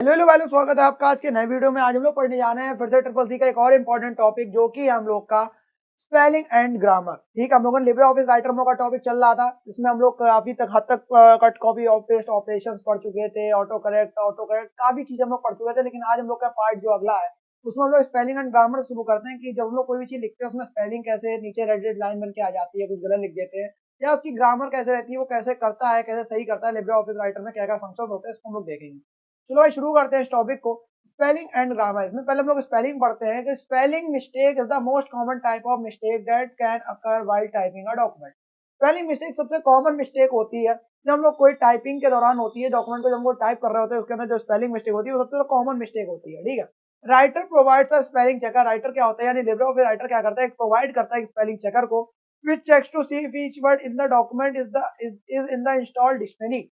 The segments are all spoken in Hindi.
हेलो हेलो वालों, स्वागत है आपका आज के नए वीडियो में। आज हम लोग पढ़ने जा रहे हैं फिर से ट्रिपल सी का एक और इम्पोर्टेंट टॉपिक, जो कि हम लोग का स्पेलिंग एंड ग्रामर। ठीक है, हम लोगों ने लिब्रे ऑफिस राइटर का टॉपिक चल रहा था, जिसमें हम लोग काफी तक हद तक कट कॉपी और पेस्ट ऑपरेशन पढ़ चुके थे, ऑटो करेक्ट काफी चीजें हम लोग पढ़ चुके थे। लेकिन आज हम लोग का पार्ट जो अगला है, उसमें हम लोग स्पेलिंग एंड ग्रामर शुरू करते हैं कि जब हम लोग कोई भी चीज लिखते हैं उसमें स्पेलिंग कैसे नीचे रेड रेड लाइन बन के आ जाती है, कुछ गलत लिख देते हैं, या उसकी ग्रामर कैसे रहती है, वो कैसे करता है, कैसे सही करता है। लिब्रे ऑफिस राइटर में क्या क्या फंक्शन होते हैं, इसको हम लोग देखेंगे। चलो भाई, शुरू करते हैं इस टॉपिक को। Spelling and grammar. इसमें पहले हम लोग स्पेलिंग पढ़ते हैं कि spelling mistake is the most common type of mistake that can occur while typing a document. Spelling mistake सबसे कॉमन मिस्टेक होती है जब हम लोग कोई टाइपिंग के दौरान होती है, डॉक्यूमेंट को जब हम लोग टाइप कर रहे होते हैं उसके अंदर जो स्पेलिंग मिस्टेक होती है वो सबसे कॉमन मिस्टेक होती है। ठीक है, writer provides a spelling checker. Writer क्या होता है, यानी लिब्रे ऑफिस राइटर क्या करता है, प्रोवाइड करता है स्पेलिंग चेकर को, which checks to see if each word in the document is in the installed dictionary।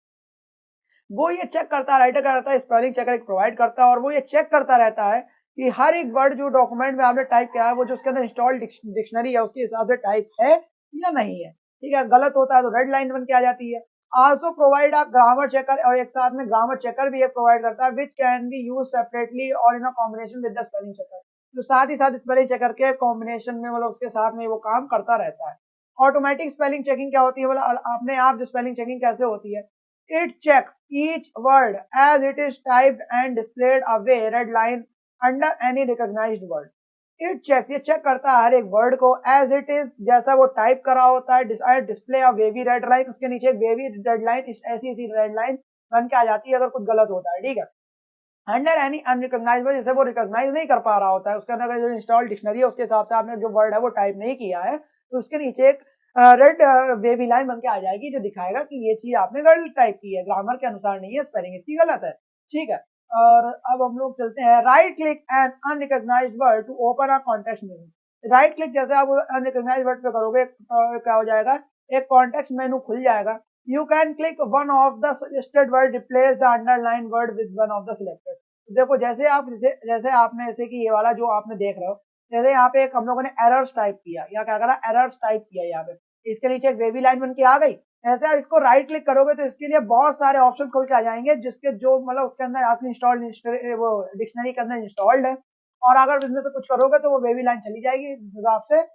वो ये चेक करता है, राइटर क्या करता है, स्पेलिंग चेकर एक प्रोवाइड करता है, और वो ये चेक करता रहता है कि हर एक वर्ड जो डॉक्यूमेंट में आपने टाइप किया है वो जो उसके अंदर इंस्टॉल डिक्शनरी है उसके हिसाब से टाइप है या नहीं है। ठीक है, गलत होता है तो रेड लाइन बन के आ जाती है। Also provide a grammar checker, और एक साथ में ग्रामर चेकर भी एक प्रोवाइड करता है, which can be use separately और in a combination with the spelling checker, जो साथ ही साथ स्पेलिंग चेकर के कॉम्बिनेशन में, मतलब उसके साथ में वो काम करता रहता है। ऑटोमेटिक स्पेलिंग चेकिंग क्या होती है, मतलब अपने आप जो स्पेलिंग चेकिंग कैसे होती है, it checks each word as it is typed and displayed a way red line under any recognized word। it checks, ये चेक करता है हर एक वर्ड को as it is, जैसा वो टाइप करा होता है, डिस्प्ले अ वेवी रेड लाइन, उसके नीचे एक वेवी रेड लाइन, ऐसी ऐसी रेड लाइन बन के आ जाती है अगर कुछ गलत होता है। ठीक है, अंडर एनी अनरिकॉग्नाइज्ड वर्ड, जैसे वो रिकॉग्नाइज नहीं कर पा रहा होता है, उसके अंदर जो इंस्टॉल डिक्शनरी है उसके हिसाब से आपने जो वर्ड है वो टाइप नहीं किया है, तो उसके नीचे एक रेड वेवी लाइन बन के आ जाएगी जो दिखाएगा कि ये चीज आपने गलत टाइप की है, ग्रामर के अनुसार नहीं है, स्पेलिंग इसकी गलत है। ठीक है, और अब हम लोग चलते हैं right click and unrecognized word to open a context menu. Right click जैसे आप अनरिकॉग्नाइज्ड वर्ड पे करोगे, क्या हो जाएगा, एक कॉन्टेक्स्ट मेनू खुल जाएगा। You can click one of the suggested word, replace the underlined word with one of the selected। देखो, जैसे आपने जैसे कि ये वाला जो आपने देख रहे हो, जैसे यहाँ पे एक हम लोगों ने एरर्स टाइप किया, या क्या करा, एरर्स टाइप किया यहाँ पे, इसके नीचे एक वेवी लाइन बन के आ गई। ऐसे आप इसको राइट क्लिक करोगे तो इसके लिए बहुत सारे ऑप्शन खुल के आ जाएंगे, जिसके जो मतलब उसके अंदर आपने इंस्टॉल्ड वो डिक्शनरी के अंदर इंस्टॉल्ड है, और अगर इसमें से कुछ करोगे तो वो वेवी लाइन चली जाएगी, जिस हिसाब से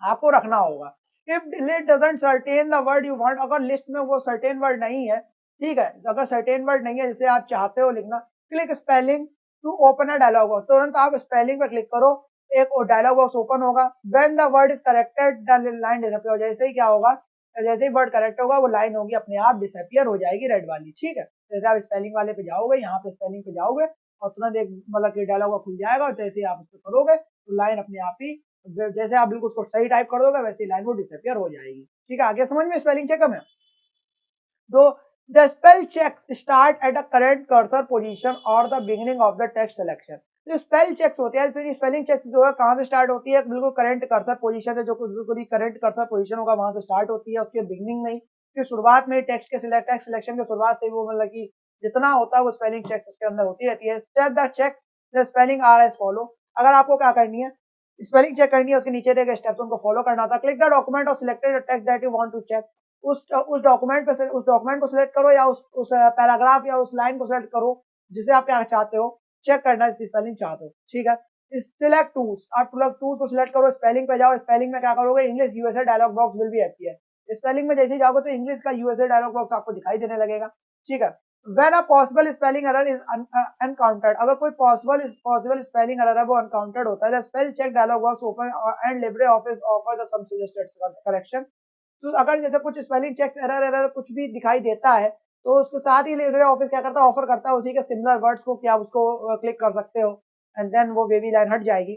आपको रखना होगा। If list doesn't certain the word you want, अगर लिस्ट में वो सर्टेन वर्ड नहीं है, ठीक है, अगर सर्टेन वर्ड नहीं है जिसे आप चाहते हो लिखना, click spelling to open a dialog box. तुरंत आप स्पेलिंग पे क्लिक करो, एक डायलॉग बॉक्स ओपन होगा। When the word is corrected the line disappear, जैसे ही क्या होगा, जैसे ही वर्ड करेक्ट होगा वो लाइन होगी अपने आप डिसअपियर हो जाएगी, रेड वाली। ठीक है, जैसे आप स्पेलिंग वाले पे जाओगे, यहाँ पे स्पेलिंग पे जाओगे और तुरंत एक मतलब कि डायलॉग खुल जाएगा, और जैसे ही आप उसको करोगे तो लाइन अपने आप ही, जैसे आप बिल्कुल उसको सही टाइप कर दोगे वैसे लाइन वो डिसअपियर हो जाएगी। ठीक है, आगे समझ में स्पेलिंग चेक में। तो the spell checks start at a correct cursor position और the beginning of the text selection. जो स्पेल चेक्स होते हैं, स्पेलिंग चेक्स जो है कहाँ से स्टार्ट होती है, बिल्कुल करेंट कर्सर पोजीशन है, जो बिल्कुल करेंट कर्सर पोजीशन होगा वहां से स्टार्ट होती है, उसके बिगिनिंग में ही, फिर शुरुआत में टेक्स्ट सिलेक्शन के शुरुआत से वो मतलब कि जितना होता है वो स्पेलिंग चेक्स उसके अंदर होती रहती है। Step the check the spelling are as follow. अगर आपको क्या करनी है, स्पेलिंग चेक करनी है, उसके नीचे दिए गए स्टेप्स उनको फॉलो करना था। क्लिक द डॉक्यूमेंट और selected text that you want to check. उस डॉक्यूमेंट पे उस डॉक्यूमेंट को सिलेक्ट करो, या उस पैराग्राफ या उस लाइन को सिलेक्ट करो जिसे आप क्या चाहते हो चेक करना, स्पेलिंग चाहते हो। ठीक है, सिलेक्ट टूल्स, आप टूल्स को सिलेक्ट करो, स्पेलिंग पे जाओ, स्पेलिंग में क्या करोगे, English USA dialog box will be appear. Spelling में जैसे ही जाओगे तो इंग्लिश का यूएसए डायलॉग बॉक्स आपको दिखाई देने लगेगा। ठीक है, when a possible spelling error is encountered, अगर कोई possible spelling error है वो encountered होता है, the spell check dialog box open and LibreOffice offer the some suggested correction। तो अगर जैसे कुछ स्पेलिंग चेक एरर कुछ भी दिखाई देता है तो उसके साथ ही लिब्रे ऑफिस क्या करता है, ऑफर करता है उसी के सिमिलर वर्ड्स को कि आप उसको क्लिक कर सकते हो, एंड देन वो वेवी लाइन हट जाएगी।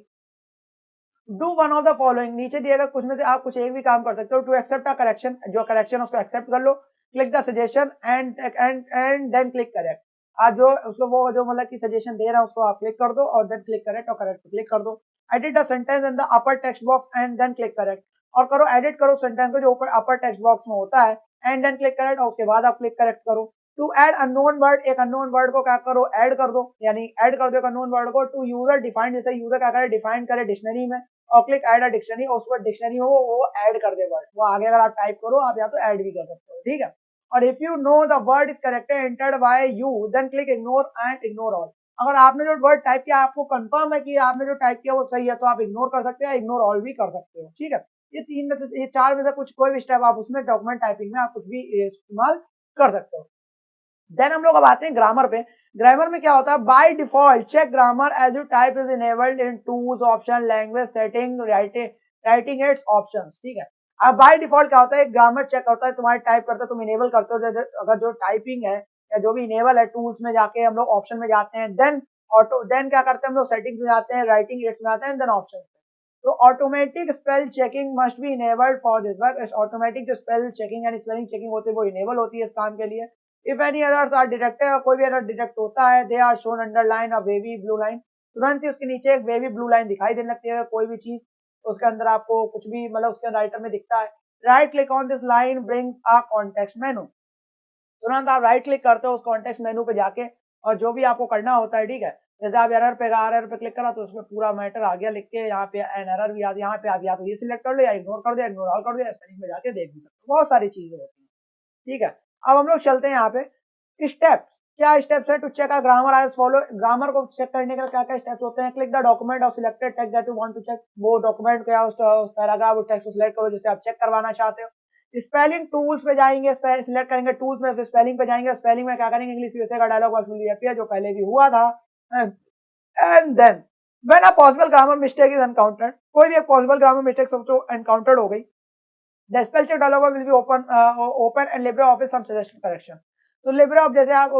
Do one of the following, नीचे दिएगा कुछ में से आप कुछ एक भी काम कर सकते हो। टू एक्सेप्ट अ करेक्शन, जो करेक्शन उसको एक्सेप्ट कर लो। Click the suggestion and then click correct. आप जो उसको वो जो मतलब कि सजेशन दे रहा है उसको आप क्लिक कर दो और देन क्लिक करेक्ट, और करेक्ट पे क्लिक कर दो। Edit the sentence in the upper text box and then click correct, और करो एडिट करो सेंटेंस को जो ऊपर अपर टेक्स्ट बॉक्स में होता है, एंड देन क्लिक करेक्ट, और उसके बाद आप क्लिक करेक्ट करो। टू ऐड अननोन वर्ड, एक अननोन वर्ड को क्या करो, ऐड कर दो, यानी ऐड कर दो एक अननोन वर्ड को। टू यूजर डिफाइन, जैसे यूजर क्या करे, डिफाइन करे डिक्शनरी में, और क्लिक ऐड अ डिक्शनरी, और उस पर डिक्शनरी में वो ऐड कर दे वर्ड, वो आगे अगर आप टाइप करो आप या तो ऐड भी कर सकते हो। ठीक है, और if you know the word is correctly entered by you then click ignore and ignore all. अगर आपने जो वर्ड टाइप किया आपको कंफर्म है कि आपने जो टाइप किया वो सही है तो आप इग्नोर कर सकते हैं, इग्नोर ऑल भी कर सकते हो। ठीक है, ये तीन में से, ये चार में से कुछ कोई भी स्टेप आप उसमें डॉक्यूमेंट टाइपिंग में आप कुछ भी इस्तेमाल कर सकते हो। देन हम लोग अब आते हैं ग्रामर पे। ग्रामर में क्या होता है, by default check grammar as you type is enabled in tools option language setting writing its options. ठीक है, अब बाय डिफॉल्ट क्या होता है, ग्रामर चेक होता है तुम्हारे टाइप करते हो, तुम इनेबल करते हो, अगर जो टाइपिंग है या जो भी इनेबल है टूल्स में जाके हम लोग ऑप्शन में जाते हैं, देन ऑटो, देन क्या करते हैं हम लोग सेटिंग्स में जाते हैं, राइटिंग इट्स में आते हैं, देन ऑप्शन। तो automatic spell checking must be enabled for this work. Automatic जो स्पेल चेकिंग यानी स्पेलिंग चेकिंग होती है वो इनेबल होती है इस काम के लिए। If any errors are detected, कोई भी एरर डिटेक्ट होता है, दे आर शोन अंडरलाइन और वेवी ब्लू लाइन, तुरंत ही उसके नीचे एक वेवी ब्लू लाइन दिखाई देने लगती है। कोई भी चीज तो उसके अंदर आपको कुछ भी मतलब उसके राइटर में दिखता है। Right click on this line brings a context मेनू, तुरंत आप राइट क्लिक करते हो उस कॉन्टेक्स्ट मेनू पे जाके और जो भी आपको करना होता है, ठीक है, जैसे आप एरर पे क्लिक करा तो उसमें पूरा मैटर आ गया लिख के, यहाँ पे एन एरर भी आ गया, यहाँ पे आप या तो ये सिलेक्ट कर लो या इग्नोर कर दो, इग्नोर ऑल कर दो, स्पेलिंग में जाके देख भी सकते हो, बहुत सारी चीजें होती हैं। ठीक है, अब हम लोग चलते हैं यहाँ पे स्टेप्स। क्या स्टेप्स है to check a grammar as follow. Grammar को चेक करने के लिए क्या क्या स्टेप्स होते हैं, क्लिक द डॉक्यूमेंट और selected text that you want to check. वो डॉक्यूमेंट क्या उस पैराग्राफ उस टेक्स्ट को सिलेक्ट करो जिसे आप चेक करवाना चाहते हो। स्पेलिंग टूल्स पे जाएंगे, सिलेक्ट करेंगे टूल्स में, फिर स्पेलिंग पे जाएंगे, स्पेलिंग में क्या करेंगे, इंग्लिश यूएसए का डायलॉग बॉक्स मिल जाती है जो पहले भी हुआ था। And then when a possible grammar mistake is encountered, कोई भी एक पॉसिबल ग्रामर मिस्टेक समझो एनकाउंटर्ड हो गई, the spell check dialog will be open and LibreOffice some suggested correction. तो लिब्रे ऑफिस जैसे आप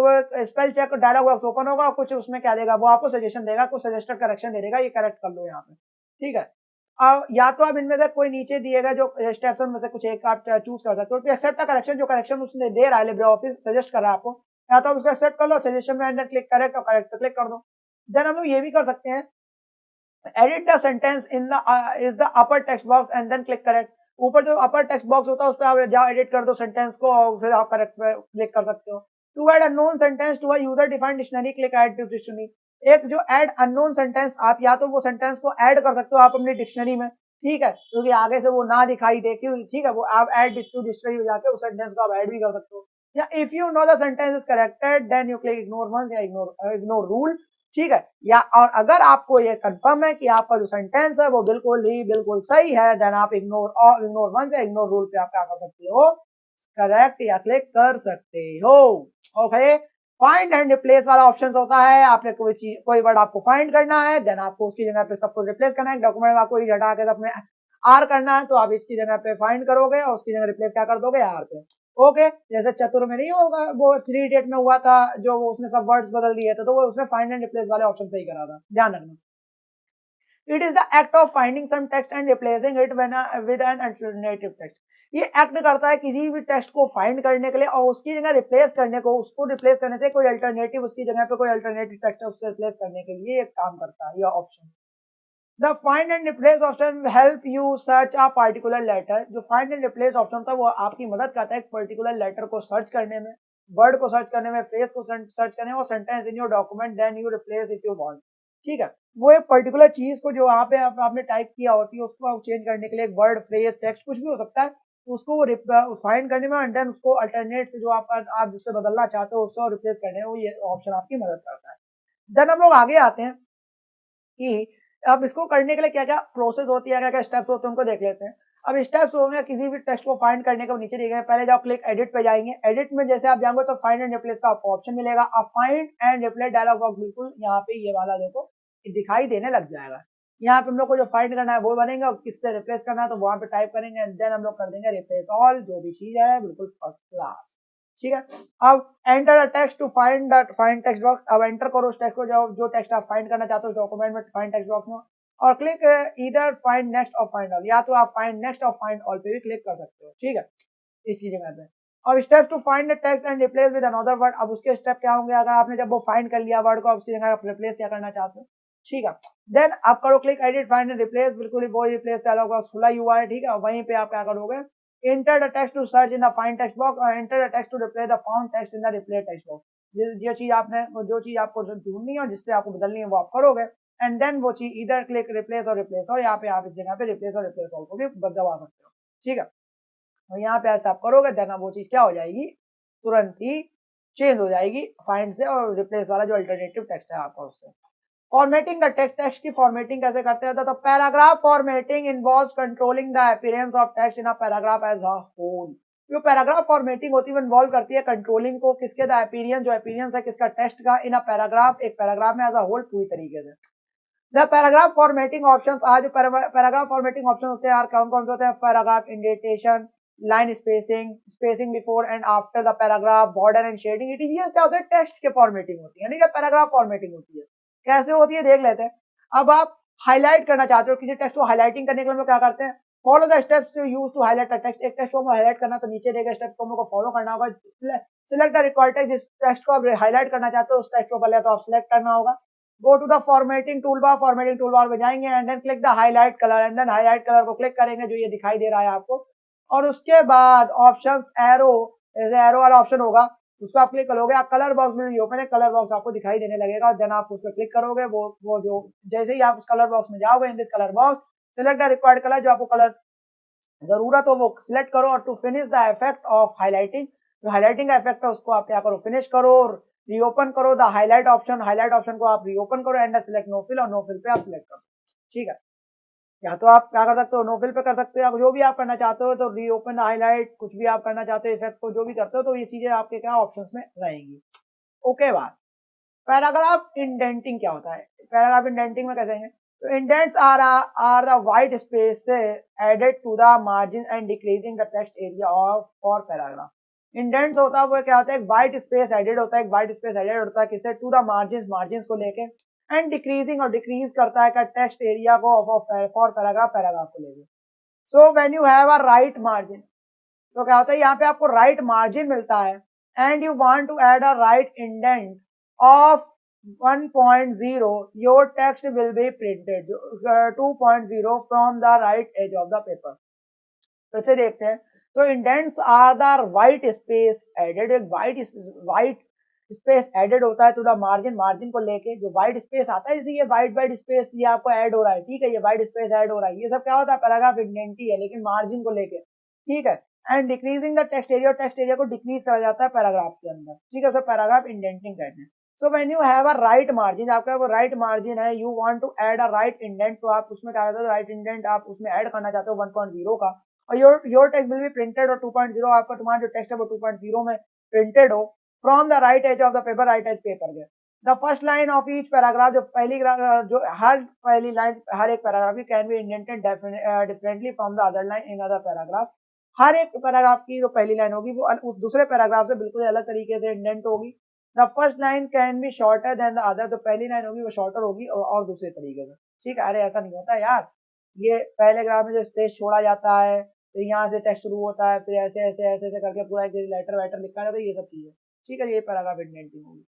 spell check dialog box open होगा, कुछ उसमें क्या देगा, वो आपको सजेशन देगा, कुछ सजेस्टेड करेक्शन दे देगा, ये करेक्ट कर लो यहाँ पे। ठीक है, अब या तो आप इनमें से कोई नीचे दिएगा जो स्टेप्स उनमें से कुछ एक आप चूज कर सकते हो, तो एक्सेप्ट करेक्शन, जो करेक्शन उसने दे रहा है लिब्रे ऑफिस सजेस्ट कर रहा है आपको, या तो आप उसको एक्सेप्ट कर लो, सजेशन में अंदर क्लिक करेक्ट और करेक्ट पे क्लिक कर दो। देन हम लोग ये भी कर सकते हैं, edit the sentence in the is the upper text box and then click correct. ऊपर जो अपर टेक्स्ट बॉक्स होता है उस पर आप जाओ एडिट कर दो सेंटेंस को और फिर आप करेक्ट पे क्लिक कर सकते हो। To add unknown sentence to a user defined dictionary, click add to dictionary. एक जो ऐड अननोन सेंटेंस, आप या तो वो सेंटेंस को ऐड कर सकते हो आप अपनी डिक्शनरी में, ठीक है, क्योंकि आगे से वो ना दिखाई दे, क्यों, ठीक है, वो आप ऐड टू डिक्शनरी में जाके उस सेंटेंस को आप ऐड भी कर सकते हो। या if you know the sentence is corrected then you click ignore once या इग्नोर रूल। ठीक है, या और अगर आपको ये कंफर्म है कि आपका जो सेंटेंस है वो बिल्कुल सही है, देन आप इग्नोर वन से इग्नोर रूल पे आप क्या कर सकते हो, करेक्ट या क्लिक कर सकते हो। ओके, फाइंड एंड रिप्लेस वाला ऑप्शन होता है, आपने कोई चीज कोई वर्ड आपको फाइंड करना है, देन आपको उसकी जगह पे सबको रिप्लेस करना है। डॉक्यूमेंट में आपको हटा के अपने आर करना है तो आप इसकी जगह पे फाइंड करोगे और उसकी जगह रिप्लेस क्या कर दोगे, आर पे। ओके, जैसे चतुर में नहीं होगा, वो 3 इडियट में हुआ था, जो वो उसने सब वर्ड्स बदल दिए थे, तो वो उसने फाइंड एंड रिप्लेस वाले ऑप्शन से ही करा था, ध्यान रखना। It is the act of finding some text and replacing it with an alternative text. ये एक्ट करता है किसी भी टेक्स्ट को फाइंड करने के लिए और उसकी जगह रिप्लेस करने को, उसको रिप्लेस करने से कोई अल्टरनेटिव, उसकी जगह पे कोई अल्टरनेटिव टेक्स्ट है उससे रिप्लेस करने के लिए एक काम करता है यह option. The find and replace option help you search a particular letter. जो फाइंड एंड रिप्लेस ऑप्शन था वो आपकी मदद करता है एक पर्टिकुलर लेटर को सर्च करने में, वर्ड को सर्च करने में, फ्रेज को सर्च करने में, और sentence in your document then you replace if you want. ठीक है, वो एक पर्टिकुलर चीज को जो वहाँ पे आपने टाइप किया होती है उसको आप चेंज करने के लिए, एक वर्ड, फ्रेज, टेक्स्ट कुछ भी हो सकता है, तो उसको वो फाइंड करने में एंड देन उसको अल्टरनेट से जो आप जिससे बदलना चाहते हो उसको रिप्लेस करने में वो ये ऑप्शन आपकी मदद करता है। देन हम लोग आगे आते हैं कि अब इसको करने के लिए क्या-क्या प्रोसेस होती है, क्या-क्या स्टेप्स होते हैं उनको देख लेते हैं। अब स्टेप्स होंगे किसी भी टेक्स्ट को फाइंड करने के, नीचे दिए गए, पहले जाओ क्लिक एडिट पे जाएंगे, एडिट में जैसे आप जाओगे तो फाइंड एंड रिप्लेस का आपको ऑप्शन मिलेगा। अब find and replace dialog box बिल्कुल यहाँ पे ये वाला देखो दिखाई देने लग जाएगा। यहाँ पे हम लोग को जो फाइंड करना है वो बनेगा और किससे रिप्लेस करना है तो वहां पे टाइप करेंगे एंड देन हम लोग कर देंगे रिप्लेस ऑल, जो भी चीज है बिल्कुल फर्स्ट क्लास। ठीक है, अब enter a text to find text box. अब एंटर करो उस टेक्स्ट को जो टेक्स्ट आप फाइंड करना चाहते हो डॉक्यूमेंट में फाइंड टेक्स्ट बॉक्स में, और क्लिक इधर फाइंड नेक्स्ट और फाइंड ऑल, या तो आप फाइंड नेक्स्ट और फाइंड ऑल पे भी क्लिक कर सकते हो। ठीक है, इसकी जगह पे अब steps to find the text and replace with another word. अब उसके स्टेप क्या होंगे, अगर आपने जब वो फाइंड कर लिया वर्ड को, अब उसकी जगह आप रिप्लेस क्या करना चाहते हो। ठीक है, देन आप करो click edit find and replace, बिल्कुल वो रिप्लेस डायलॉग बॉक्स खुला ही हुआ है। ठीक है, वहीं पे आप क्या करोगे, enter the text to search in the find text box और enter the text to replace the found text in the replace text box. जो चीज आपको ढूंढनी है और जिससे आपको बदलनी है वो आप करोगे एंड देन वो चीज इधर क्लिक रिप्लेस और रिप्लेस, और यहाँ पे आप इस जगह पे रिप्लेस और रिप्लेस ऑल को भी दबा सकते हो। ठीक है, और यहाँ पे ऐसा आप करोगे देन वो चीज क्या हो जाएगी, तुरंत ही चेंज हो जाएगी फाइंड से और रिप्लेस वाला जो अल्टरनेटिव टेक्स्ट है आपका उससे। फॉर्मेटिंग का टेक्स्ट की फॉर्मेटिंग कैसे करते हैं, तो paragraph formatting involves controlling the appearance of text in a paragraph as a whole. जो पैराग्राफ फॉर्मेटिंग होती है वो इन्वॉल्व करती है कंट्रोलिंग को, किसके, द अपीयरेंस, जो अपीयरेंस है किसका, टेक्स्ट का, इन अ पैराग्राफ, एक पैराग्राफ में एज अ होल पूरी तरीके से। द पैराग्राफ फॉर्मेटिंग ऑप्शंस, आज पैराग्राफ फॉर्मेटिंग ऑप्शन होते हैं यार कौन कौन से होते हैं, paragraph indentation, line spacing, spacing before and after the paragraph, border and shading. It is ये क्या होता है, टेक्स्ट के फॉर्मेटिंग होती है, यानी कि पैराग्राफ फॉर्मेटिंग होती है। कैसे होती है देख लेते हैं। अब आप हाईलाइट करना चाहते हो किसी टेक्स्ट को, हाईलाइटिंग करने के लिए क्या करते हैं, follow the steps to use to highlight a text. एक टेक्स्ट को हाईलाइट करना तो नीचे देगा स्टेप को हमको फॉलो करना होगा। सिलेक्ट द रिक्वायर्ड टेक्स्ट, जिस टेक्स्ट को आप हाईलाइट करना चाहते हो उस टेक्स्ट को पहले तो आप सिलेक्ट करना होगा। Go to the formatting toolbar में जाएंगे and then click the highlight colour, and then highlight colour को क्लिक करेंगे जो ये दिखाई दे रहा है आपको। और उसके बाद ऑप्शंस एरो, जैसे एरो वाला ऑप्शन होगा उसको आप क्लिक करोगे, आप कलर बॉक्स में ओपन है, कलर बॉक्स आपको दिखाई देने लगेगा और देन आप उस पर क्लिक करोगे। वो जो जैसे ही आप उस कलर बॉक्स में जाओगे, in this colour box select the required colour, जो आपको कलर जरूरत हो वो सिलेक्ट करो। और to finish the effect of highlighting, जो हाईलाइटिंग का इफेक्ट है उसको आप क्या करो, फिनिश करो, रीओपन करो the highlight option, highlight option को आप रीओपन करो एंड सिलेक्ट नो फिल, और नो फिल पे आप सिलेक्ट करो। ठीक है, या तो आप क्या कर सकते हो, नो फिल पे कर सकते हो, या जो भी आप करना चाहते हो, तो रीओपन, हाईलाइट, कुछ भी आप करना चाहते हो इफेक्ट को, जो भी करते हो, तो ये चीजें आपके क्या ऑप्शंस में रहेंगी। ओके बात, पैराग्राफ इंडेंटिंग क्या होता है, पैराग्राफ इंडेंटिंग में कैसे हैं, तो indents are the white space added to the margin and decreasing the text area of for paragraph. Indents होता है वो क्या होता है, एक वाइट स्पेस एडेड होता है, एक वाइट स्पेस एडेड होता है किससे, टू द मार्जिन, मार्जिन को लेके, एंड डिक्रीजिंग और डिक्रीज करता है का टेक्स्ट एरिया को फॉर पैराग्राफ, पैराग्राफ को लेके। सो when you have a right margin, तो क्या होता है यहाँ पे आपको राइट मार्जिन मिलता है and you want to add a right indent of 1.0, your text will be printed 2.0 from the right edge of the paper. फिर से देखते हैं, तो indents are the white space added, एक वाइट स्पेस एडेड होता है टू द मार्जिन, मार्जिन को लेके जो वाइट स्पेस आता है, जैसे ये वाइट स्पेस ये आपको ऐड हो रहा है, ठीक है, ये वाइट स्पेस ऐड हो रहा है, ये सब क्या होता है, पैराग्राफ इंडेंट ही है, लेकिन मार्जिन को लेके, ठीक है। And decreasing the text area, text area को डिक्रीज करा जाता है पैराग्राफ के अंदर, ठीक है, सो पैराग्राफ इंडेंटिंग कहते हैं। So when you have a right margin, आपका वो राइट मार्जिन है, you want to add a right indent, तो आप उसमें क्या करते हो, राइट इंडेंट आप उसमें ऐड करना चाहते हो 1.0 का, और your text will be printed, और 2.0 आपका तुम्हारा जो टेक्स्ट है वो 2.0 में प्रिंटेड हो from the right edge of the paper, right edge paper के। The first line of each paragraph, जो जो हर पहली लाइन हर एक पैराग्राफ की can be indented differently from the other line in other paragraph. हर एक पैराग्राफ की जो पहली लाइन होगी वो उस दूसरे पैराग्राफ से बिल्कुल अलग तरीके से इंडेंट होगी। The first line can be shorter than the other, जो पहली लाइन होगी वो शॉर्टर होगी और दूसरे तरीके से, ठीक है। अरे ऐसा नहीं होता यार, ये पहले ग्राफ में जो स्पेस छोड़ा जाता है, फिर यहाँ से टेक्स्ट शुरू होता है, फिर ऐसे ऐसे ऐसे ऐसे करके पूरा एक लेटर वेटर लिखा जाता है, ये सब चीजें, ठीक है, ये पैराग्राफ इंडेंटिंग होगी।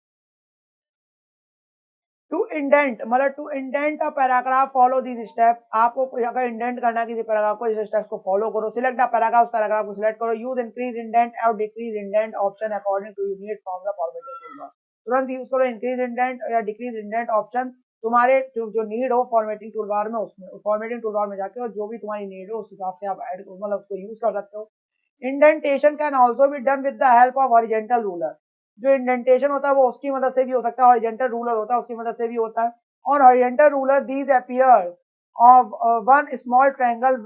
टू इंडेंट मतलब to indent a paragraph follow this step, आपको अगर इंडेंट करना है किसी पैराग्राफ को, इस स्टेप्स को फॉलो करो। सिलेक्ट द पैराग्राफ, पैराग्राफ को सिलेक्ट करो, यूज इंक्रीज इंडेंट और decrease indent option according to your need from the formatting toolbar. तुरंत यूज करो इंक्रीज इंडेंट या डिक्रीज इंडेंट ऑप्शन, तुम्हारे जो नीड हो फॉर्मेटिंग टूलबार में, उसमें फॉर्मेटिंग टूलबार में जाके, और जो भी तुम्हारी नीड हो उस हिसाब से आप ऐड मतलब उसको यूज कर सकते हो। Indentation can also be done with the help of horizontal ruler, जो इंडेंटेशन होता है वो उसकी मदद से भी हो सकता है, हॉरिजेंटल रूलर होता है उसकी मदद से भी होता है। On horizontal ruler these appears of one small triangle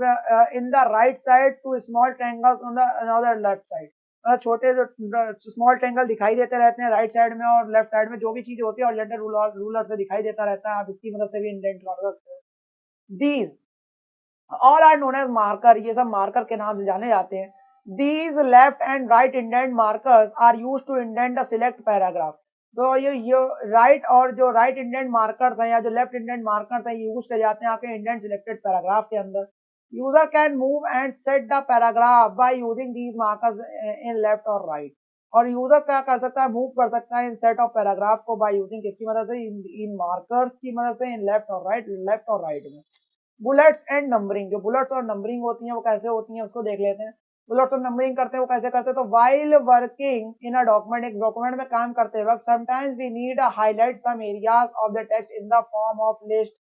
in the right side, two small triangles on the another left side, मतलब छोटे जो स्मॉल ट्रायंगल दिखाई देते रहते हैं राइट साइड में और लेफ्ट साइड में, जो भी चीज होती है हॉरिजॉन्टल रूलर से दिखाई देता रहता है, आप इसकी मदद से भी इंडेंट कर सकते हो। These all are known as marker, ये सब मार्कर के नाम से जाने जाते हैं। These left and right indent markers are used to indent the select paragraph, तो ये राइट और जो राइट इंडेंट मार्कर्स हैं या जो लेफ्ट इंडेंट मार्कर्स हैं यूज किए जाते हैं आपके इंडेंट सिलेक्टेड पैराग्राफ के अंदर। User can move and set the paragraph by using these markers in left और राइट, और यूजर क्या कर सकता है, मूव कर सकता है इन सेट ऑफ पैराग्राफ को बाय यूजिंग किसकी मदद से, इन मार्कर्स की मदद से, इन लेफ्ट और राइट में। बुलेट्स एंड नंबरिंग, जो बुलेट्स और नंबरिंग होती हैं वो कैसे होती हैं उसको देख लेते हैं। बुलेट्स और नंबरिंग करते हैं वो कैसे करते हैं, तो while working in a document, एक डॉक्यूमेंट में काम करते वक्त sometimes we need a highlight some areas of the text in the form of list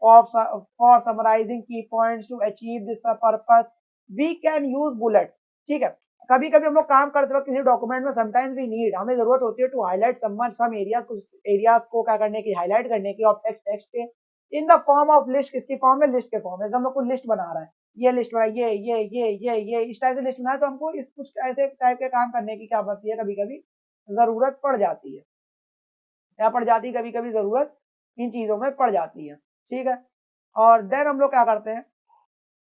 of for summarising key points to achieve this purpose we can use bullets, ठीक है। कभी कभी हम लोग काम करते वक्त किसी डॉक्यूमेंट में समटाइम्स वी नीड, हमें जरूरत होती है टू हाईलाइट सम एरियाज को क्या करने की, हाईलाइट करने की ऑफ टेक्स्ट टेक्स्ट के इन द फॉर्म ऑफ लिस्ट, किसकी फॉर्म में, लिस्ट के फॉर्म में। जैसे हम लोग को लिस्ट बना रहा है, ये लिस्ट बना, ये इस टाइप से लिस्ट बनाए, तो हमको इस कुछ ऐसे टाइप के काम करने की क्या पड़ती है, कभी कभी जरूरत पड़ जाती है, क्या पड़ जाती है, कभी कभी जरूरत इन चीजों में पड़ जाती है, ठीक है। और देन हम लोग क्या करते हैं,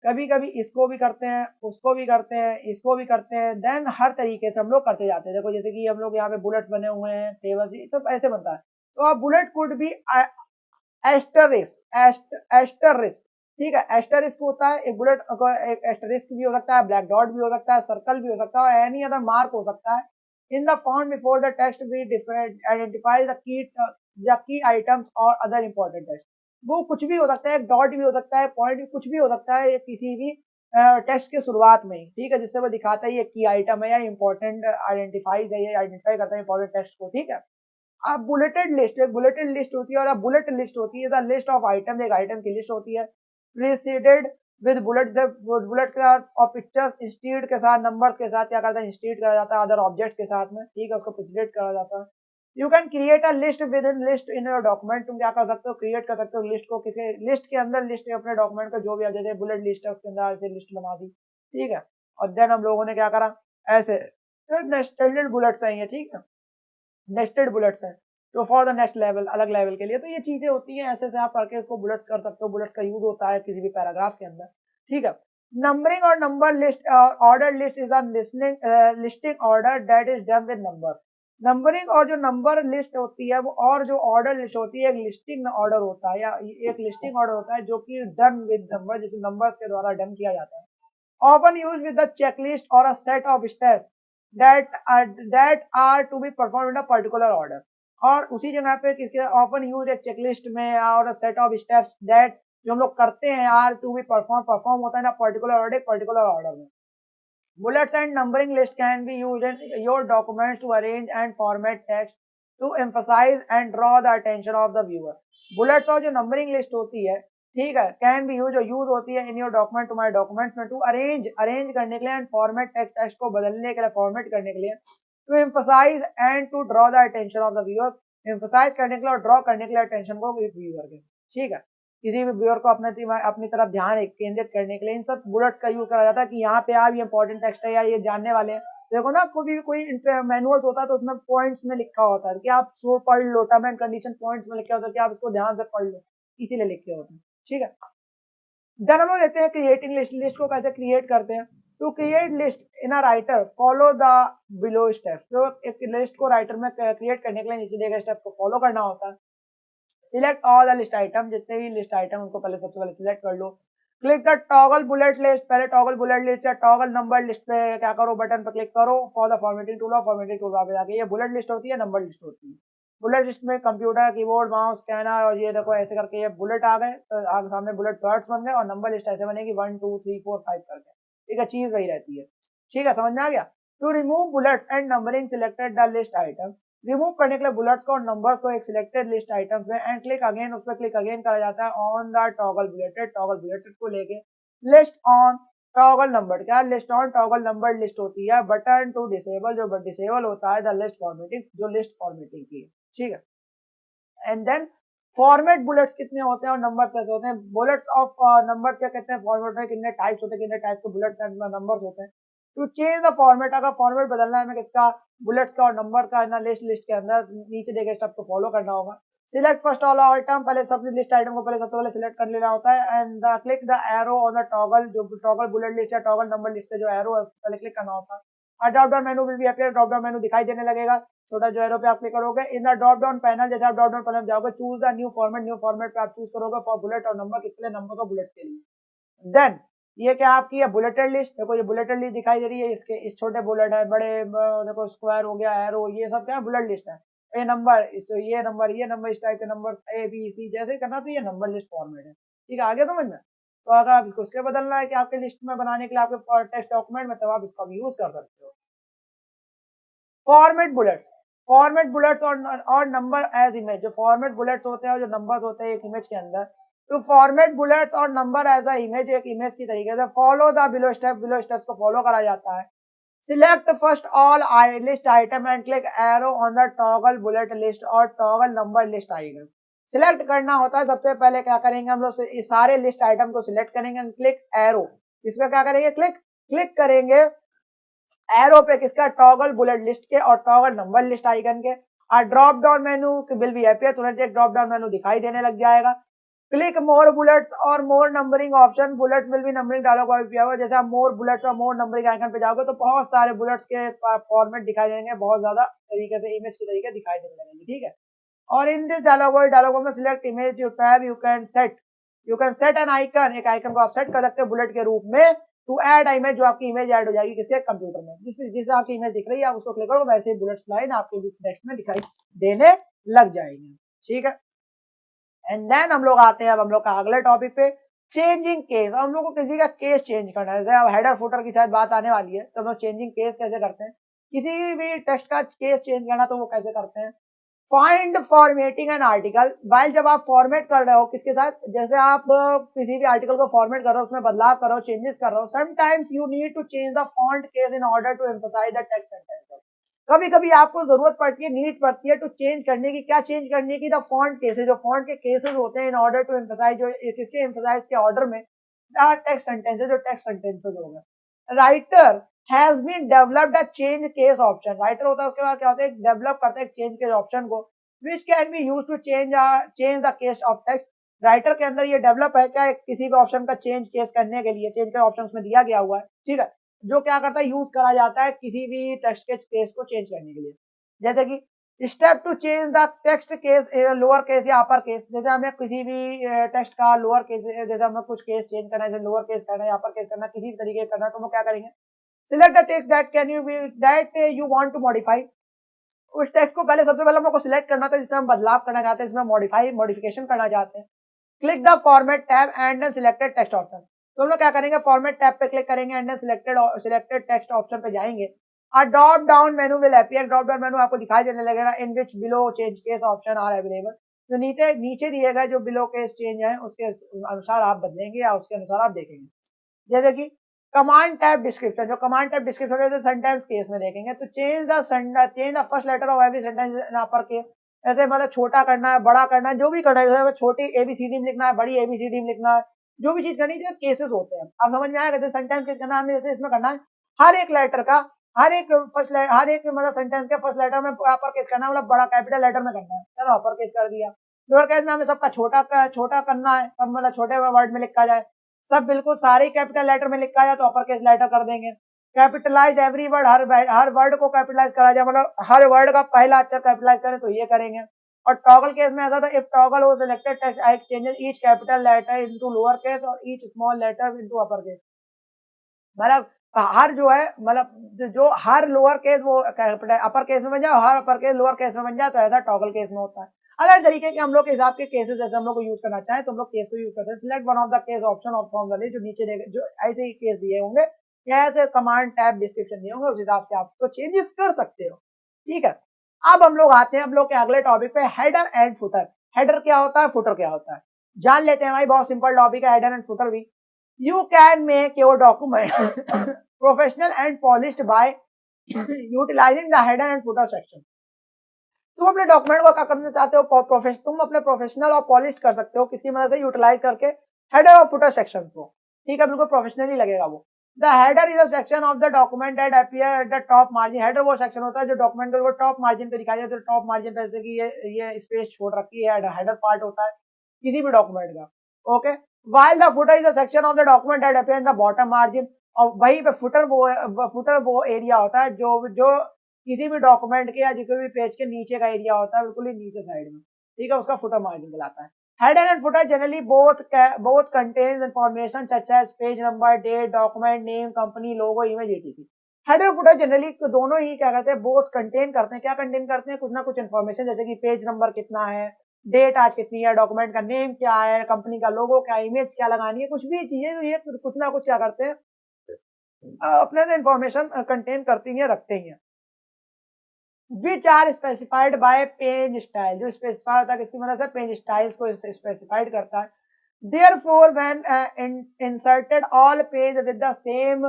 कभी कभी इसको भी करते हैं, उसको भी करते हैं, इसको भी करते हैं, देन हर तरीके से हम लोग करते जाते हैं। देखो जैसे कि हम लोग यहाँ पे बुलेट्स बने हुए हैं, टेबल्स, ये सब ऐसे बनता है। तो आप बुलेट कुड भी एस्टरिस्क, एस्टरिस्क, ठीक है, एस्टरिस्क होता है एक बुलेट, एक एस्टरिस्क भी हो सकता है, ब्लैक डॉट भी हो सकता है, सर्कल भी हो सकता है, एनी अदर मार्क हो सकता है। In the font before the text we identify the key items और अदर इंपॉर्टेंट टेक्स्ट। वो कुछ भी हो सकता है, एक डॉट भी हो सकता है, पॉइंट भी, कुछ भी हो सकता है, ये किसी भी टेक्स्ट के शुरुआत में ही, ठीक है, जिससे वो दिखाता है ये की आइटम है या इंपॉर्टेंट आइडेंटिफाइज है, ये आइडेंटिफाई करता है इंपॉर्टेंट टेक्स्ट को, ठीक है। अब बुलेटेड लिस्ट, एक बुलेटेड लिस्ट होती है और अब बुलेट लिस्ट होती है, द लिस्ट ऑफ आइटम, एक आइटम की लिस्ट होती है, प्रीसीडेड विद बुलेट, बुलेट के साथ और पिक्चर्स इंस्टीड के साथ, नंबर्स के साथ क्या करता है, इंस्टीड करा जाता है अदर ऑब्जेक्ट्स के साथ में, ठीक है, उसको प्रीसीडेड करा जाता है। You can create a list with in list in your document, तुम क्या कर सकते हो, क्रिएट कर सकते हो लिस्ट को, किसी लिस्ट के अंदर, लिस्ट अपने डॉक्यूमेंट का जो भी जैसे बुलेट लिस्ट है उसके अंदर ऐसे लिस्ट बना दी, ठीक है। और देन हम लोगों ने क्या करा, ऐसे नेस्टेड बुलेट्स हैं ये, ठीक है, नेस्टेड बुलेट्स हैं, तो फॉर द नेक्स्ट लेवल, अलग लेवल के लिए। तो ये चीजें होती हैं, ऐसे से आप करके इसको बुलेट्स कर सकते हो, बुलेट्स का यूज होता है किसी भी पैराग्राफ के अंदर, ठीक है। नंबरिंग और number list, order list is a listing listing order that is done with number. Numbering और जो नंबर लिस्ट होती है वो, और जो ऑर्डर लिस्ट होती है, एक लिस्टिंग ऑर्डर होता है, या एक लिस्टिंग ऑर्डर होता है जो कि डन विद नंबर, जिसे नंबर्स के द्वारा डन किया जाता है। often used with the checklist or a set of steps that are to be performed in a particular order। और उसी जगह पे किसके often used एक चेकलिस्ट में और सेट ऑफ स्टेप्स दैट जो हम लोग करते हैं आर टू बी परफॉर्म होता है ना पर्टिकुलर ऑर्डर, पर्टिकुलर ऑर्डर में। Bullets and numbering list can be used in your documents to arrange and format text to emphasize and draw the attention of the viewer। Bullets और जो numbering list होती है, ठीक है, कैन बी यूज, जो यूज होती है इन योर डॉक्यूमेंट, तुम्हारे डॉक्यूमेंट्स में, टू अरेंज करने के लिए एंड फॉर्मेट टेक्स्ट को बदलने के लिए, फॉर्मेट करने के लिए, to emphasise and to draw the attention of the viewer, emphasise करने के लिए और ड्रॉ करने के लिए अटेंशन को व्यूअर के, ठीक है, किसी भी व्यूअर को अपनी तरफ ध्यान केंद्रित करने के लिए इन सब बुलेट्स का यूज करा जाता है कि यहाँ पे आप ये इंपॉर्टेंट टेक्स्ट है या ये जानने वाले हैं। देखो ना, कोई मैनुअल्स होता है तो उसमें पॉइंट्स में लिखा होता है कि आप सो पढ़ लो, टर्म एंड कंडीशन पॉइंट्स में लिखा होता है कि आप इसको ध्यान से पढ़ लो, इसीलिए लिखे होते हैं, ठीक है। देन हम लोग देखते हैं क्रिएटिंग लिस्ट, लिस्ट को कैसे क्रिएट करते हैं। To create list in a writer follow the below steps, तो एक लिस्ट को राइटर में क्रिएट करने के लिए नीचे दिए गए स्टेप को फॉलो करना होता है। Select all the list item, जितने भी लिस्ट आइटम उनको पहले सबसे पहले सिलेक्ट कर लो। Click the toggle bullet list, पहले टॉगल बुलेट लिस्ट या टॉगल नंबर लिस्ट पे क्या करो, बटन पर क्लिक करो for the formatting tool, formatting tool पे जाके ये बुलेट लिस्ट होती है, नंबर लिस्ट होती है। बुलेट लिस्ट में कंप्यूटर, कीबोर्ड, माउस, स्कैनर और ये देखो ऐसे करके ये बुलेट आ गए, तो आगे सामने बुलेट वर्ड्स बन गए और नंबर लिस्ट ऐसे बनेगी 1 2 3 4 5 करके, ठीक है, चीज वही रहती है, ठीक है, समझ में आ गया। To remove bullets and numbering selected the list item, remove करने के लिए बुलेट्स को और नंबर्स को एक सिलेक्टेड लिस्ट आइटम्स में एंड क्लिक अगेन, उस पर क्लिक अगेन करा जाता है ऑन द टॉगल बुलेटेड को लेके लिस्ट ऑन टॉगल नंबर, क्या list on toggle number list होती है। बटन टू डिसेबल, जो डिसेबल होता है द लिस्ट फॉर्मेटिंग, जो लिस्ट फॉर्मेटिंग की है, ठीक है। एंड देन फॉर्मेट बुलेट्स कितने होते हैं और नंबर्स कैसे होते हैं। बुलेट्स ऑफ नंबर्स क्या कहते हैं, फॉर्मेट में कितने टाइप्स होते हैं, कितने टाइप्स के बुलेट्स एंड नंबर्स होते हैं। टू चेंज द फॉर्मेट, अगर फॉर्मेट बदलना है हमें किसका, बुलेट्स का और नंबर का, ना लिस्ट के अंदर नीचे देखे स्टेप को फॉलो करना होगा। सिलेक्ट फर्स्ट ऑल आइटम, पहले सब लिस्ट आइटम को पहले सबसे पहले सिलेक्ट कर लेना होता है। And click the arrow on the toggle, जो टॉगल बुलेट लिस्ट या टॉगल नंबर लिस्ट का जो एरो है उस पहले क्लिक करना होता है। Drop down menu will be appear, drop down मेनू दिखाई देने लगेगा, छोटा जो एरो पे आप क्लिक करोगे। In the drop down panel, जैसे आप ड्रॉप डाउन पैनल जाओगे, चूज द न्यू फॉर्मेट पे आप चूज करोगे फॉर बुलेट और नंबर, किसके लिए, नंबर का बुलेट्स के लिए। देन ये क्या आपकी है, बुलेटेड लिस्ट, देखो ये बुलेटेड लिस्ट दिखाई दे रही है, इसके इस छोटे बुलेट है, बड़े देखो स्क्वायर हो गया, एरो, ये सब क्या है, बुलेट लिस्ट है। ये नंबर, तो ये नंबर इस टाइप के नंबर ए बी सी जैसे करना, तो ये नंबर लिस्ट फॉर्मेट है, ठीक है, आगे समझ में। तो अगर आप इसको उसके बदलना है कि आपके लिस्ट में बनाने के लिए आपके टेक्स्ट डॉक्यूमेंट में, तब आप इसका भी यूज कर सकते हो। फॉर्मेट बुलेट्स और नंबर एज इमेज, जो फॉर्मेट बुलेट्स होते हैं और जो नंबर्स होते हैं एक इमेज के अंदर, तो फॉर्मेट बुलेट्स और नंबर एज अ इमेज, एक इमेज की तरीके से फॉलो द बिलो स्टेप्स को फॉलो करा जाता है। Select first all list item and click arrow on the toggle bullet list और toggle number list item. Select करना होता है, सबसे पहले क्या करेंगे हम लोग इस सारे लिस्ट आइटम को सिलेक्ट करेंगे एंड क्लिक एरो, इसमें क्या करेंगे क्लिक करेंगे एरो पे किसका, टॉगल बुलेट लिस्ट के और टॉगल नंबर लिस्ट आइकन के। और drop down menu will be appear, तुरंत एक ड्रॉप डाउन मेनू दिखाई देने लग जाएगा। क्लिक मोर बुलेट्स और more numbering option, bullets will be numbering dialog box होगा। जैसे आप मोर बुलेट्स और मोर नंबरिंग आइकन पे जाओगे तो बहुत सारे बुलेट्स के फॉर्मेट दिखाई देंगे, बहुत ज्यादा तरीके से इमेज के तरीके दिखाई देने लगेंगे, ठीक है। और इन दिस डायलॉग बॉक्स में select image you tab you can set N icon, एक आइकन को आप सेट कर सकते हो बुलेट के रूप में टू ऐड इमेज, जो आपकी इमेज ऐड हो जाएगी किसके, कंप्यूटर में। जिस आपकी इमेज दिख रही है आप उसको क्लिक करो, वैसे ही बुलेट लाइन आपके टेक्स्ट में दिखाई देने लग जाएगी, ठीक है। एंड देन हम लोग आते हैं अब हम लोग का अगले टॉपिक पे, चेंजिंग केस। हम लोग को किसी का केस चेंज करना है, जैसे अब हेडर फुटर की शायद बात आने वाली है, तो हम लोग चेंजिंग केस कैसे करते हैं, किसी भी टेक्स्ट का केस चेंज करना तो वो कैसे करते हैं। Find formatting an article, while जब आप फॉर्मेट कर रहे हो किसके साथ, जैसे आप किसी भी आर्टिकल को फॉर्मेट कर रहे हो, उसमें बदलाव कर रहे हो, चेंजेस कर रहे हो, sometimes you need to change the font case in order to emphasise the text sentence. कभी कभी आपको जरूरत पड़ती है, नीड पड़ती है टू चेंज करने की, क्या चेंज करने की, द फॉन्ट केसेस, जो फॉन्ट के केसेस होते हैं इन ऑर्डर टू एम्फसाइज, जो किसके एम्फसाइज के ऑर्डर में, द टेक्स्ट सेंटेंसेस, जो टेक्स्ट सेंटेंसेस हो गए। Writer has been developed a change case option, writer होता है उसके बाद क्या होता है, डेवलप करता है एक चेंज केस ऑप्शन को, which can be used to change the case of text। Writer के अंदर ये डेवलप है क्या, किसी भी ऑप्शन का चेंज केस करने के लिए, चेंज का ऑप्शन उसमें दिया गया हुआ है, ठीक है, जो क्या करता है, यूज करा जाता है किसी भी टेक्स्ट के केस को चेंज करने के लिए। जैसे कि step to change the text case lower case या अपर केस, जैसे हमें किसी भी टेक्स्ट का लोअर केस, जैसे हमें कुछ केस चेंज करना है, जैसे लोअर केस करना है या अपर केस करना है, किसी भी तरीके करना है, तो हम क्या करेंगे, select the text that you want to modify. उस टेक्स्ट को पहले सबसे पहले हम लोग को सिलेक्ट करना था जिसमें हम बदलाव करना चाहते हैं, इसमें मॉडिफिकेशन करना चाहते हैं। Click the format tab and then selected text option, तो हम लोग क्या करेंगे, फॉर्मेट टैब पे क्लिक करेंगे and then selected text option पे जाएंगे। Drop down menu will appear, drop down menu आपको दिखाई देने लगेगा, in which below change case option are available, जो नीचे दिए गए जो बिलो केस चेंज है उसके अनुसार आप बदलेंगे या उसके अनुसार आप देखेंगे। जैसे कि कमांड टैब डिस्क्रिप्शन, जो कमांड टैब डिस्क्रिप्शन है जो सेंटेंस केस में देखेंगे, तो change the first letter of every sentence in upper case, ऐसे मतलब छोटा करना है, बड़ा करना है, जो भी करना है, छोटी एबीसीडी में लिखना है, बड़ी एबीसीडी में लिखना है, जो भी चीज करनी है, केसेस होते हैं। अब समझ में आएगा, जैसे सेंटेंस केस करना है, हमें जैसे इसमें करना है, हर एक लेटर का, हर एक मतलब सेंटेंस के फर्स्ट लेटर में अपर केस करना है, मतलब बड़ा कैपिटल लेटर में करना है, चलो अपर केस कर दिया। लोअर केस में हमें सबका छोटा करना है, सब मतलब छोटे वर्ड में लिखा जाए, सब बिल्कुल सारे कैपिटल लेटर में लिखा जाए तो अपर केस लेटर कर देंगे। कैपिटलाइज एवरी वर्ड, हर वर्ड को कैपिटलाइज करा जाए, मतलब हर वर्ड का पहला अक्षर कैपिटलाइज करें तो ये करेंगे। और टॉगल केस में ऐसा था, इफ टॉगल हो selected text I changes each capital letter into lower case और each small letter into upper case, मतलब हर जो है, मतलब जो हर लोअर केस वो अपर केस में बन जाए, हर अपर केस लोअर केस में बन जाए, तो ऐसा टॉगल केस में होता है। अलग तरीके के हम लोग के हिसाब के केसेस जैसे हम लोग को यूज करना चाहें तो हम लोग केस को यूज करते हैं। Select one of the case option of from the list, जो नीचे देखे जो ऐसे ही केस दिए होंगे या ऐसे कमांड टैब डिस्क्रिप्शन दिए होंगे, उस हिसाब से आप उसको चेंजेस कर सकते हो, ठीक है। अब हम लोग आते हैं हम लोग के अगले टॉपिक पे, हेडर एंड फुटर। हेडर क्या होता है, फुटर क्या होता है, जान लेते हैं भाई, बहुत सिंपल टॉपिक है हेडर एंड फुटर भी। You can make your document professional and polished by utilizing the header and footer section। तुम अपने डॉक्यूमेंट को क्या करना चाहते हो, तुम अपने प्रोफेशनल और पॉलिश कर सकते हो किसकी मदद से, यूटिलाइज करके हेडर और फुटर सेक्शन को, ठीक है, बिल्कुल प्रोफेशनली लगेगा वो। The header is a section of the document that appear at the top margin. Header वो सेक्शन होता है जो डॉक्यूमेंट को टॉप मार्जिन पे दिखाई जाता है, टॉप मार्जिन पे, जैसे कि ये स्पेस छोड़ रखी है, हेडर पार्ट होता है किसी भी डॉक्यूमेंट का, okay. while the footer is a section of the document that appears in the bottom margin, और वहीं पे फुटर वो एरिया होता है जो किसी भी डॉक्यूमेंट के या किसी भी पेज के नीचे का एरिया होता है, बिल्कुल ही नीचे साइड में, ठीक है, उसका फुटर मार्जिन कहलाता है। Header and footer generally both contains information such as page number, date, document name, company logo, image, ETC. Header और फुटर जनरली दोनों ही क्या करते हैं, बोथ कंटेन करते हैं, क्या कंटेन करते हैं, कुछ ना कुछ इन्फॉर्मेशन, जैसे कि पेज नंबर कितना है, डेट आज कितनी है, डॉक्यूमेंट का नेम क्या है, कंपनी का लोगो क्या, इमेज क्या लगानी है, कुछ भी चीजें, तो ये कुछ ना कुछ क्या करते हैं, अपने से इंफॉर्मेशन कंटेन करती हैं, रखते हैं। Which are specified by page style, जो स्पेसिफाई होता है किसकी मदद से, पेज स्टाइल्स को स्पेसिफाइड करता है। Therefore, when inserted all page with the same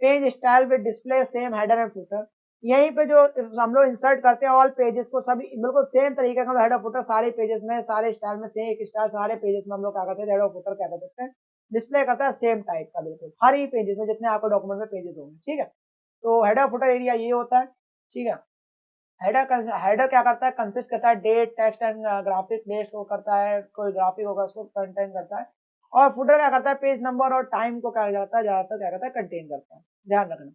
page style with display same header and footer. यहीं पे जो हम लोग इंसर्ट करते हैं ऑल पेजेस को सभी बिल्कुल सेम तरीके का हेडर फुटर सारे पेजेस में सारे स्टाइल में सेम एक स्टाइल सारे पेजेस में हम लोग क्या करते हैं हेडर फुटर क्या करते हैं डिस्प्ले करता है सेम टाइप का बिल्कुल हर ही पेजेस में जितने आपको डॉक्यूमेंट में पेजेस होंगे। ठीक है, तो हेडर फुटर एरिया ये होता है। ठीक है, हेडर क्या करता है कंसिस्ट करता है date text and graphic date को करता है, कोई ग्राफिक होगा उसको कंटेन करता है। और फुटर क्या करता है पेज नंबर और टाइम को क्या जाता है ज्यादातर क्या करता है कंटेन करता है, ध्यान रखना।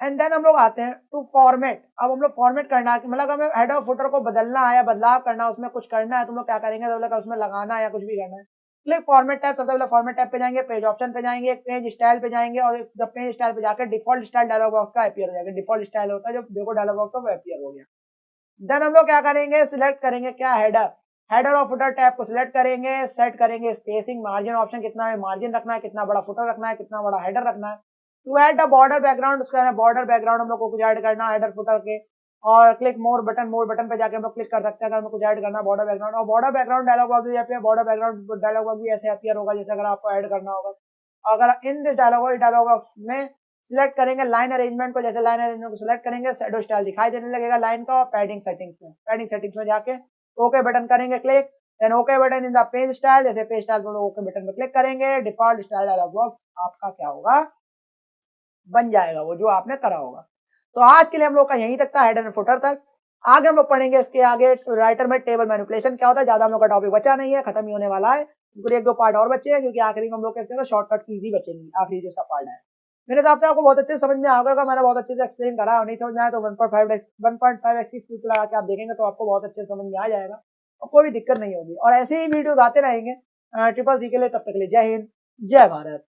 एंड देन हम लोग आते हैं टू फॉर्मेट। अब हम लोग फॉर्मेट करना है मतलब हमें हेडर फुटर को बदलना है या बदलाव करना है उसमें कुछ करना है, तुम लोग क्या करेंगे तो लोग उसमें लगाना है या कुछ भी करना है। क्लिक फॉर्मेट टैब, सबसे पहले फॉर्मेट टैब पे जाएंगे, पेज ऑप्शन पे जाएंगे, पेज स्टाइल पे जाएंगे और जब पेज स्टाइल पे जाकर डिफॉल्ट स्टाइल डायलॉग बॉक्स का अपीयर हो जाएगा। डिफॉल्ट स्टाइल होता है जब देखो डायलॉग बॉक्स का वो अपीयर हो गया। देन हम लोग क्या करेंगे सिलेक्ट करेंगे क्या हेडर, हेडर और फुटर टैब को सिलेक्ट करेंगे, सेट करेंगे स्पेसिंग मार्जिन ऑप्शन कितना है मार्जिन रखना है, कितना बड़ा फुटर रखना है, कितना बड़ा हेडर रखना है। To add the border background, उसका बॉर्डर बैकग्राउंड हम लोग को कुछ ऐड करना है हेडर फुटर के। और क्लिक मोर बटन पे जाके हम लोग क्लिक कर सकते हैं अगर हमें कुछ ऐड करना है बॉर्डर बैकग्राउंड। और बॉर्डर बैकग्राउंड डायलॉग बॉक्स भी appear, border background dialog box भी ऐसे अपीयर होगा जैसे अगर आपको ऐड करना होगा। अगर इन डायलॉग बॉक्स में सिलेक्ट करेंगे लाइन अरेंजमेंट को, जैसे लाइन अरेंजमेंट को सिलेक्ट करेंगे शैडो स्टाइल दिखाई देने लगेगा लाइन का। और पैडिंग सेटिंग्स में जाके ओके बटन करेंगे click, then okay button in the page style, जैसे पेज स्टाइल पर ओके बटन पे क्लिक करेंगे डिफॉल्ट स्टाइल डायलॉग बॉक्स आपका क्या होगा बन जाएगा वो जो आपने करा होगा। तो आज के लिए हम लोग का यहीं तक था हेडर एंड फुटर तक। आगे हम लोग पढ़ेंगे इसके आगे राइटर में टेबल मैनिपुलेशन क्या होता है, ज्यादा हम लोग का टॉपिक बचा नहीं है, खत्म ही होने वाला है, एक दो पार्ट और बचे हैं क्योंकि आखिरी में हम लोग के शॉर्टकट की इजी बचेंगी आखिरी जो पार्ट है। मेरे हिसाब से आपको बहुत अच्छे से समझ में आ गया, मैंने बहुत अच्छे से एक्सप्लेन करा और नहीं समझ में आया तो 1.5x की स्पीड लगा के आप देखेंगे तो आपको बहुत अच्छे से समझ में आ जाएगा और कोई भी दिक्कत नहीं होगी। और ऐसे ही वीडियोस आते रहेंगे ट्रिपल सी के लिए। तब तक के लिए जय हिंद जय भारत।